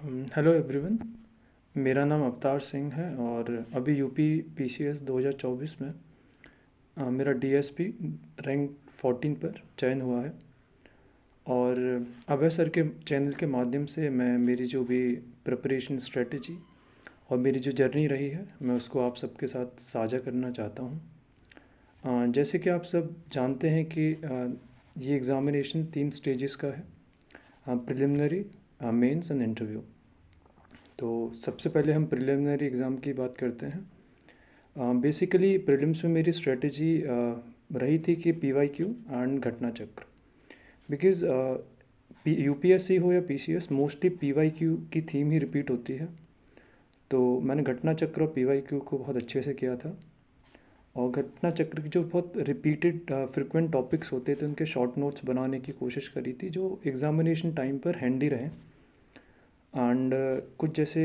Hello everyone. मेरा नाम अवतार सिंह है और अभी यूपी पीसीएस 2024 में मेरा डीएसपी रैंक 14 पर चयन हुआ है। और अभय सर के चैनल के माध्यम से मैं मेरी जो भी प्रिपरेशन स्ट्रेटजी और मेरी जो जर्नी रही है मैं उसको आप सबके साथ साझा करना चाहता हूँ। जैसे कि आप सब जानते हैं कि ये एग्ज़ामिनेशन 3 स्टेजेस का है, प्रिलिमिनरी, मेंस एंड इंटरव्यू। तो सबसे पहले हम प्रिलिमिनरी एग्ज़ाम की बात करते हैं। बेसिकली प्रीलिम्स में मेरी स्ट्रेटजी रही थी कि पीवाईक्यू एंड घटना चक्र। बिकॉज़ यूपीएससी हो या पीसीएस, मोस्टली पीवाईक्यू की थीम ही रिपीट होती है। तो मैंने घटना चक्र और पीवाईक्यू को बहुत अच्छे से किया था। और घटना चक्र की जो बहुत रिपीटेड फ्रिक्वेंट टॉपिक्स होते थे उनके शॉर्ट नोट्स बनाने की कोशिश करी थी जो एग्ज़ामिनेशन टाइम पर हैंडी रहें। एंड कुछ जैसे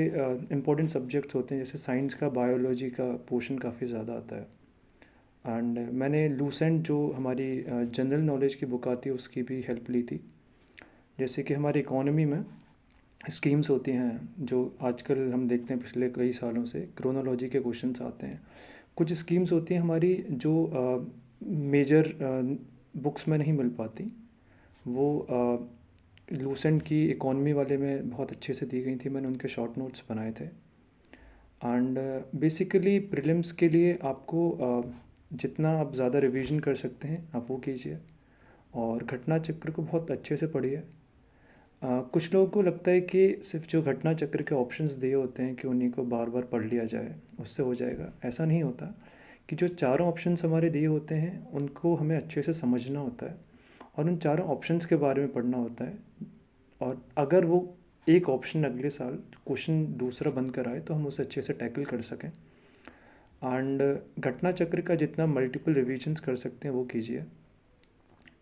इम्पोर्टेंट सब्जेक्ट्स होते हैं, जैसे साइंस का बायोलॉजी का पोर्शन काफ़ी ज़्यादा आता है। एंड मैंने लूसेंट जो हमारी जनरल नॉलेज की बुक आती है उसकी भी हेल्प ली थी। जैसे कि हमारी इकोनॉमी में स्कीम्स होती हैं जो आजकल हम देखते हैं, पिछले कई सालों से क्रोनोलॉजी के क्वेश्चंस आते हैं। कुछ स्कीम्स होती हैं हमारी जो मेजर बुक्स में नहीं मिल पाती, वो लूसेंट की इकॉनमी वाले में बहुत अच्छे से दी गई थी। मैंने उनके शॉर्ट नोट्स बनाए थे। एंड बेसिकली प्रीलिम्स के लिए आपको जितना आप ज़्यादा रिवीजन कर सकते हैं आप वो कीजिए और घटना चक्र को बहुत अच्छे से पढ़िए। कुछ लोगों को लगता है कि सिर्फ जो घटना चक्र के ऑप्शंस दिए होते हैं कि उन्हीं को बार बार पढ़ लिया जाए उससे हो जाएगा। ऐसा नहीं होता कि जो चारों ऑप्शंस हमारे दिए होते हैं उनको हमें अच्छे से समझना होता है और उन चारों ऑप्शंस के बारे में पढ़ना होता है। और अगर वो एक ऑप्शन अगले साल क्वेश्चन दूसरा बन कर आए तो हम उसे अच्छे से टैकल कर सकें। एंड घटना चक्र का जितना मल्टीपल रिविजन्स कर सकते हैं वो कीजिए।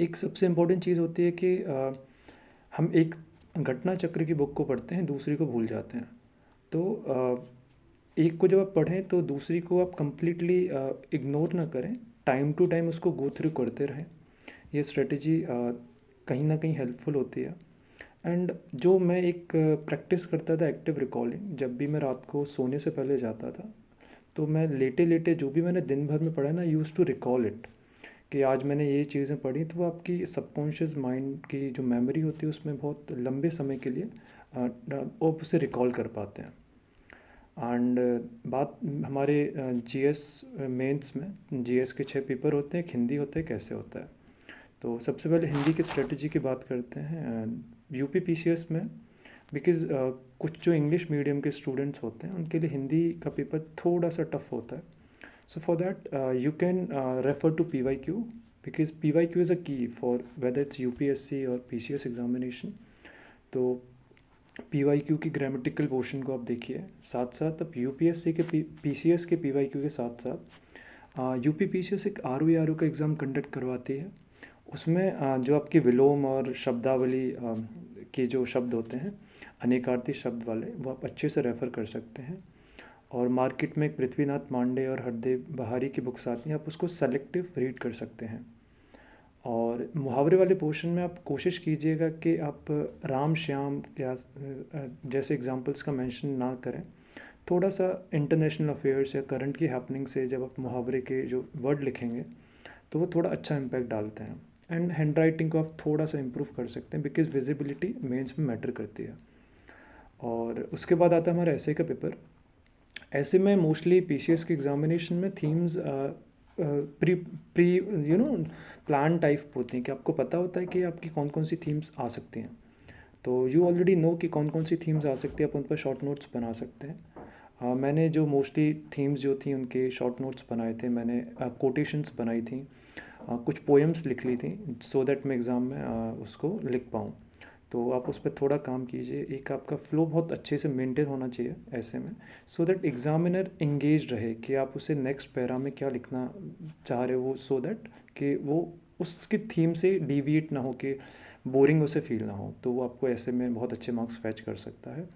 एक सबसे इम्पोर्टेंट चीज़ होती है कि हम एक घटना चक्र की बुक को पढ़ते हैं, दूसरी को भूल जाते हैं। तो एक को जब आप पढ़ें तो दूसरी को आप कम्प्लीटली इग्नोर ना करें, टाइम टू टाइम उसको गो थ्रू करते रहें। ये स्ट्रेटजी कहीं ना कहीं हेल्पफुल होती है। एंड जो मैं एक प्रैक्टिस करता था एक्टिव रिकॉलिंग, जब भी मैं रात को सोने से पहले जाता था तो मैं लेटे लेटे जो भी मैंने दिन भर में पढ़ा ना, यूज़ टू रिकॉल इट, कि आज मैंने ये चीज़ें पढ़ी। तो वो आपकी सबकॉन्शियस माइंड की जो मेमोरी होती है उसमें बहुत लंबे समय के लिए आप उसे रिकॉल कर पाते हैं। एंड बात हमारे जीएस मेंस में, जीएस के 6 पेपर होते हैं, एक हिंदी होता है, कैसे होता है। तो सबसे पहले हिंदी की स्ट्रेटजी की बात करते हैं। यूपी पीसीएस में बिकॉज़ कुछ जो इंग्लिश मीडियम के स्टूडेंट्स होते हैं उनके लिए हिंदी का पेपर थोड़ा सा टफ होता है। So for that you can refer to PYQ, because PYQ is a की फॉर वेदर इट्स यूपीएससी और पीसीएस एग्जामिनेशन। तो पीवाईक्यू की ग्रामेटिकल पोर्शन को आप देखिए, साथ साथ आप यूपीएससी के पीसीएस के पीवाईक्यू के साथ साथ यूपी पीसीएस एक आरओ का एग्ज़ाम कंडक्ट करवाती है। उसमें जो आपकी विलोम और शब्दावली के जो शब्द होते हैं, अनेकार्थी शब्द वाले, वो आप अच्छे से रेफ़र कर सकते हैं। और मार्केट में एक पृथ्वीनाथ पांडे और हरदेव बहारी की बुक्स आती हैं, आप उसको सेलेक्टिव रीड कर सकते हैं। और मुहावरे वाले पोर्शन में आप कोशिश कीजिएगा कि आप राम श्याम या जैसे एग्जांपल्स का मेंशन ना करें। थोड़ा सा इंटरनेशनल अफेयर्स या करंट की हैपनिंग से जब आप मुहावरे के जो वर्ड लिखेंगे तो वो थोड़ा अच्छा इम्पैक्ट डालते हैं। एंड हैंड राइटिंग को आप थोड़ा सा इम्प्रूव कर सकते हैं, बिकॉज विजिबिलिटी मेंस में मैटर करती है। और उसके बाद आता है हमारा ऐसे का पेपर। ऐसे में मोस्टली पीसीएस के एग्जामिनेशन में themes pre pre you know plan type होती हैं, कि आपको पता होता है कि आपकी कौन कौन सी थीम्स आ सकती हैं। तो यू ऑलरेडी नो कि कौन कौन सी थीम्स आ सकती है, आप उन पर शॉर्ट नोट्स बना सकते हैं। मैंने जो मोस्टली थीम्स जो थी उनके शॉर्ट नोट्स बनाए थे, मैंने कोटेशंस बनाई थी, कुछ पोएम्स लिख ली थी, सो दैट मैं एग्ज़ाम में उसको लिख पाऊँ। तो आप उस पर थोड़ा काम कीजिए। एक आपका फ़्लो बहुत अच्छे से मेंटेन होना चाहिए ऐसे में, सो दैट एग्ज़ामिनर इंगेज रहे कि आप उसे नेक्स्ट पैरा में क्या लिखना चाह रहे हो, सो दैट कि वो उसकी थीम से डिविएट ना हो, कि बोरिंग उसे फील ना हो। तो वो आपको ऐसे में बहुत अच्छे मार्क्स फैच कर सकता है।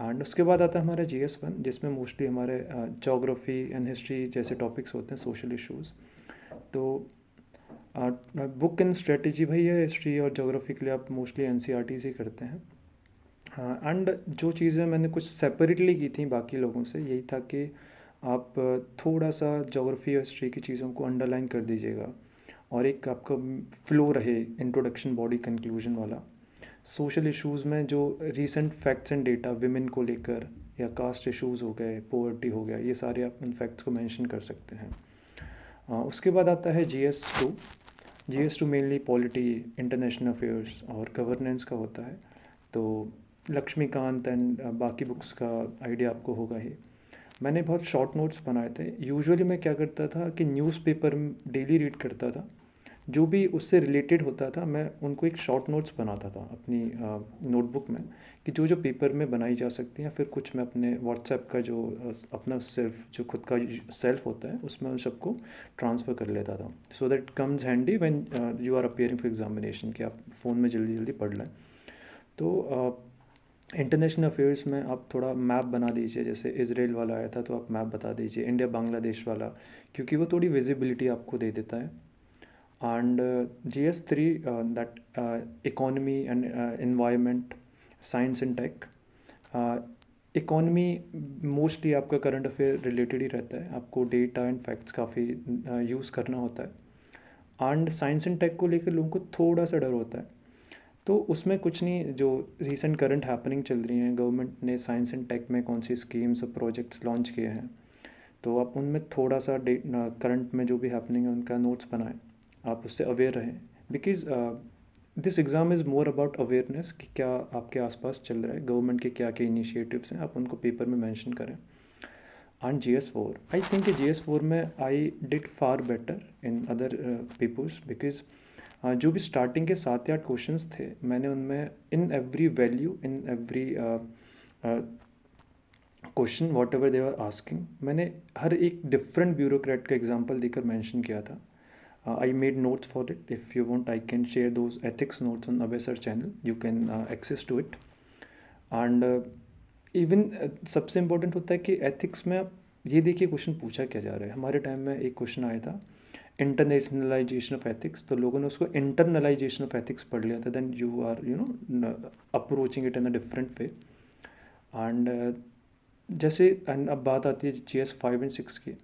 एंड उसके बाद आता है हमारा GS1, जिसमें मोस्टली हमारे जोग्राफ़ी एंड हिस्ट्री जैसे टॉपिक्स होते हैं, सोशल इश्यूज़। तो बुक एंड स्ट्रेटजी भाई है, हिस्ट्री और जोग्राफ़ी के लिए आप मोस्टली एनसीईआरटीज़ ही करते हैं। हाँ, एंड जो चीज़ें मैंने कुछ सेपरेटली की थी बाकी लोगों से, यही था कि आप थोड़ा सा ज्योग्राफी और हिस्ट्री की चीज़ों को अंडरलाइन कर दीजिएगा, और एक आपका फ्लो रहे इंट्रोडक्शन बॉडी कंक्लूजन वाला। सोशल इश्यूज़ में जो recent facts and data women को लेकर, या कास्ट इश्यूज़ हो गए, पोवर्टी हो गया, ये सारे आप इन फैक्ट्स को मेंशन कर सकते हैं। उसके बाद आता है GS2। GS2 mainly polity, international affairs और गवर्नेंस का होता है। तो लक्ष्मीकांत एंड बाकी बुक्स का आइडिया आपको होगा ही। मैंने बहुत शॉर्ट नोट्स बनाए थे। यूजुअली मैं क्या करता था कि न्यूज़पेपर डेली रीड करता था, जो भी उससे रिलेटेड होता था मैं उनको एक शॉर्ट नोट्स बनाता था अपनी नोटबुक में, कि जो जो पेपर में बनाई जा सकती हैं, फिर कुछ मैं अपने व्हाट्सएप का जो अपना सिर्फ जो खुद का सेल्फ होता है उसमें उन सबको ट्रांसफ़र कर लेता था, so that comes handy when you are appearing for examination, कि आप फ़ोन में जल्दी जल्दी पढ़ लें। तो इंटरनेशनल अफेयर्स में आप थोड़ा मैप बना दीजिए, जैसे इसराइल वाला आया था तो आप मैप बता दीजिए, इंडिया बांग्लादेश वाला, क्योंकि वो थोड़ी विजिबिलिटी आपको दे देता है। And GS3, that economy and environment, science and tech. Economy mostly आपका करंट अफेयर रिलेटेड ही रहता है, आपको डेटा एंड फैक्ट्स काफ़ी यूज़ करना होता है। एंड साइंस एंड टेक को लेकर लोगों को थोड़ा सा डर होता है, तो उसमें कुछ नहीं, जो रीसेंट करंट हैपनिंग चल रही हैं, गवर्नमेंट ने साइंस एंड टेक में कौन सी स्कीम्स और प्रोजेक्ट्स लॉन्च किए हैं, तो आप उनमें थोड़ा सा करंट में जो भी हैपनिंग है उनका नोट्स बनाएं, आप उससे अवेयर रहें। Because this exam is more about awareness, कि क्या आपके आसपास चल रहा है, गवर्नमेंट के क्या क्या इनिशिएटिव्स हैं, आप उनको पेपर में मेंशन करें। And GS4, I think GS4 में I did far better in other papers, because जो भी स्टार्टिंग के 7 या 8 क्वेश्चंस थे, मैंने उनमें in every value, in every question whatever they are asking, मैंने हर एक डिफरेंट ब्यूरोक्रेट का एग्जाम्पल देकर मैंशन किया था। I made notes for it. If you want, I can share those ethics notes on Abhay sir channel. You can access to it. And even सबसे important होता है कि एथिक्स में आप ये देखिए क्वेश्चन पूछा क्या जा रहा है। हमारे टाइम में एक क्वेश्चन आया था, इंटरनेशनलाइजेशन ऑफ एथिक्स, तो लोगों ने उसको इंटरनलाइजेशन ऑफ एथिक्स पढ़ लिया था। Then you are approaching it in a different way. And जैसे एंड अब बात आती है GS5 एंड 6 की।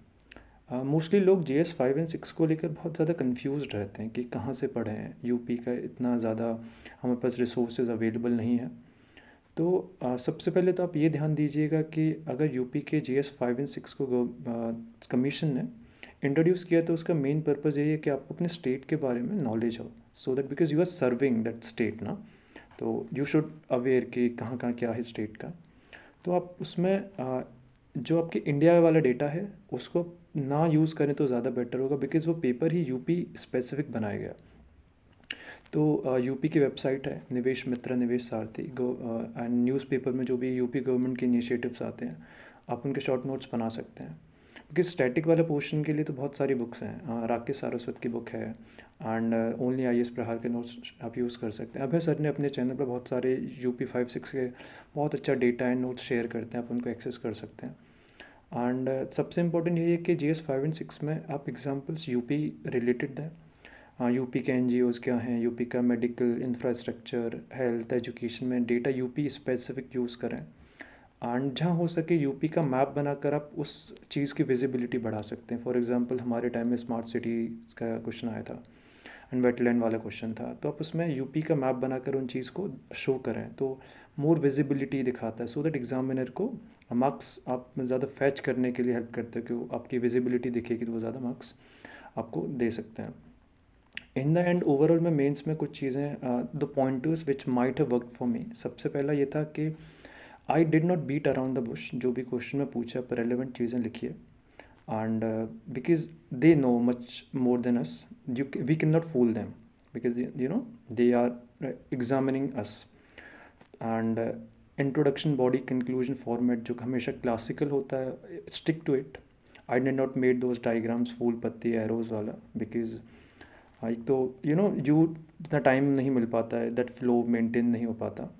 मोस्टली लोग GS5 एंड 6 को लेकर बहुत ज़्यादा कंफ्यूज रहते हैं कि कहाँ से पढ़ें, यूपी का इतना ज़्यादा हमारे पास रिसोर्सेज अवेलेबल नहीं है। तो सबसे पहले तो आप ये ध्यान दीजिएगा कि अगर यूपी के GS5 एंड 6 को कमीशन ने इंट्रोड्यूस किया तो उसका मेन पर्पज़ यही है कि आपको अपने स्टेट के बारे में नॉलेज हो, so that because you are serving that state ना, तो यू शुड अवेयर कि कहाँ कहाँ क्या है स्टेट का। तो आप उसमें जो आपके इंडिया वाला डेटा है उसको ना यूज़ करें तो ज़्यादा बेटर होगा, बिकॉज़ वो पेपर ही यूपी स्पेसिफिक बनाया गया। तो यूपी की वेबसाइट है निवेश मित्र, निवेश सारथी एंड न्यूज़पेपर में जो भी यूपी गवर्नमेंट के इनिशिएटिव्स आते हैं, आप उनके शॉर्ट नोट्स बना सकते हैं। क्योंकि स्टैटिक वाले पोर्शन के लिए तो बहुत सारी बुक्स हैं, राकेश सारस्वत की बुक है, एंड ओनली IAS प्रहार के नोट्स आप यूज़ कर सकते हैं। अभय सर ने अपने चैनल पर बहुत सारे UP 5-6 के बहुत अच्छा डेटा एंड नोट्स शेयर करते हैं, आप उनको एक्सेस कर सकते हैं। एंड सबसे इम्पोर्टेंट ये है कि GS5 एंड 6 में आप एग्जाम्पल्स यूपी रिलेटेड दें। यूपी के NGOs क्या हैं, यूपी का मेडिकल इंफ्रास्ट्रक्चर, हेल्थ, एजुकेशन में डेटा यूपी स्पेसिफिक यूज़ करें। एंड जहाँ हो सके यूपी का मैप बनाकर आप उस चीज़ की विजिबिलिटी बढ़ा सकते हैं। फॉर एग्जांपल हमारे टाइम में स्मार्ट सिटी का क्वेश्चन आया था एंड वेटलैंड वाला क्वेश्चन था, तो आप उसमें यूपी का मैप बनाकर उन चीज़ को शो करें, तो मोर विजिबिलिटी दिखाता है, सो दैट एग्जामिनर को मार्क्स आप ज़्यादा फैच करने के लिए हेल्प करते हैं, कि आपकी विजिबिलिटी दिखेगी तो वो ज़्यादा मार्क्स आपको दे सकते हैं। इन द एंड ओवरऑल में मेंस में कुछ चीज़ें, the pointers which might have worked for me, सबसे पहला ये था कि I did not beat around the bush, जो भी क्वेश्चन में पूछा पर रेलिवेंट चीज़ें लिखिए। And because they know much more than us, we can not fool them, because they are examining us. And introduction, body, conclusion, format जो हमेशा classical होता है, stick to it. I did not made those diagrams फूल पत्ती arrows वाला, because एक तो इतना टाइम नहीं मिल पाता है, दैट फ्लो मेंटेन नहीं हो पाता।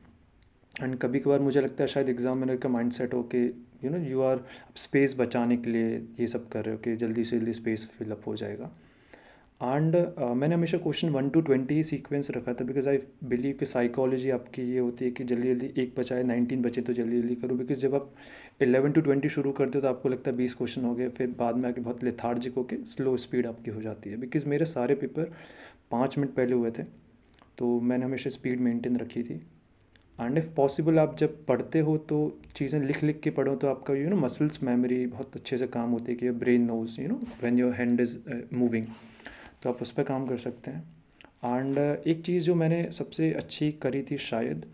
एंड कभी कभार मुझे लगता है शायद एग्जामिनर का माइंडसेट हो कि यू आर स्पेस बचाने के लिए ये सब कर रहे हो, कि जल्दी से जल्दी स्पेस फिलअप हो जाएगा। एंड मैंने हमेशा क्वेश्चन 1 to 20 ही सीक्वेंस रखा था, बिकॉज आई बिलीव कि साइकोलॉजी आपकी ये होती है कि जल्दी जल्दी एक बचाए 19 बचे तो जल्दी जल्दी करो, बिकॉज जब आप 11 to 20 शुरू करते हो तो आपको लगता है 20 क्वेश्चन हो गए, फिर बाद में आके बहुत लेथार्जिक होकर स्लो स्पीड आपकी हो जाती है। बिकॉज मेरे सारे पेपर 5 मिनट पहले हुए थे, तो मैंने हमेशा स्पीड मेंटेन रखी थी। एंड इफ़ पॉसिबल आप जब पढ़ते हो तो चीज़ें लिख लिख के पढ़ो, तो आपका मसल्स मेमोरी बहुत अच्छे से काम होती है कि brain knows when your hand is moving, तो आप उस पर काम कर सकते हैं। एंड एक चीज़ जो मैंने सबसे अच्छी करी थी शायद,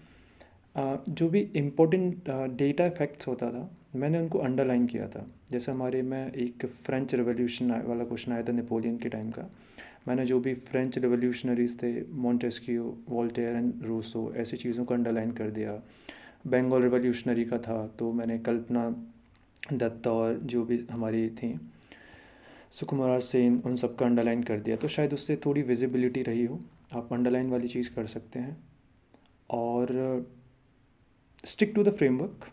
जो भी इम्पोर्टेंट डेटा फैक्ट्स होता था मैंने उनको अंडरलाइन किया था। जैसे हमारे में एक फ्रेंच रिवॉल्यूशन वाला क्वेश्चन आया था नेपोलियन के टाइम का, मैंने जो भी फ्रेंच रिवॉल्यूशनरीज थे, मोंटेस्क्यू, वोल्टेयर एंड रूसो, ऐसी चीज़ों को अंडरलाइन कर दिया। बंगाल रिवॉल्यूशनरी का था तो मैंने कल्पना दत्त और जो भी हमारी थी सुकुमार सेन, उन सब का अंडरलाइन कर दिया, तो शायद उससे थोड़ी विजिबिलिटी रही हो। आप अंडरलाइन वाली चीज़ कर सकते हैं। और stick to the framework,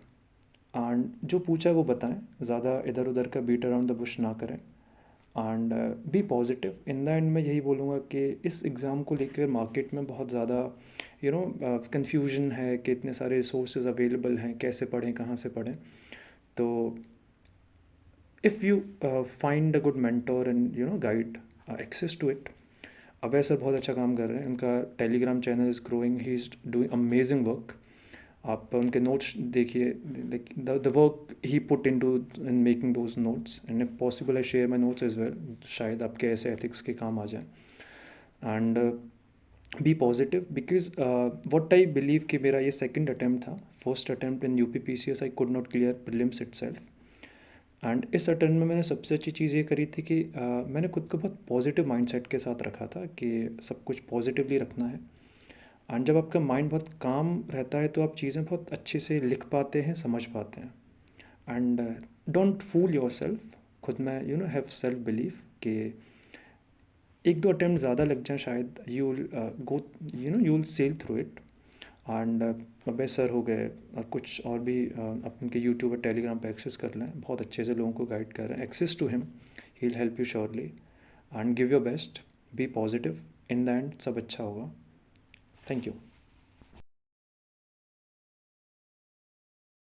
and जो पूछा है वो बताएं, ज़्यादा इधर उधर का बीट अराउंड द बुश ना करें। And be positive. In the end मैं यही बोलूँगा कि इस एग्ज़ाम को लेकर मार्केट में बहुत ज़्यादा कन्फ्यूजन है कि इतने सारे रिसोर्सेज अवेलेबल हैं, कैसे पढ़ें, कहाँ से पढ़ें। तो if you find a good mentor and guide access to it. Abhay sir बहुत अच्छा काम कर रहे हैं, उनका Telegram channel is growing, he is doing amazing work. आप उनके नोट्स देखिए, the work he put in to in making those notes, and if possible I share my notes as well, शायद आपके ऐसे एथिक्स के काम आ जाए। And be positive, because what I believe कि मेरा ये सेकेंड अटैम्प्ट था। First attempt in UP PCS I could not clear prelims itself. And इस अटेम्प्ट में मैंने सबसे अच्छी चीज़ ये करी थी कि मैंने खुद को बहुत पॉजिटिव माइंडसेट के साथ रखा था कि सब कुछ पॉजिटिवली रखना है। एंड जब आपका माइंड बहुत काम रहता है तो आप चीज़ें बहुत अच्छे से लिख पाते हैं, समझ पाते हैं। And don't fool yourself. खुद में हैव सेल्फ बिलीव कि एक दो अटैम्प्ट ज़्यादा लग जाए शायद, you will go you will sail through it. And Abhay sir हो गए और कुछ और भी, आप उनके यूट्यूब और टेलीग्राम पे एक्सेस कर लें, बहुत अच्छे से लोगों को गाइड कर रहे हैं। Access to him, he will help you surely. And give your best, be positive, in the end सब अच्छा होगा। Thank you.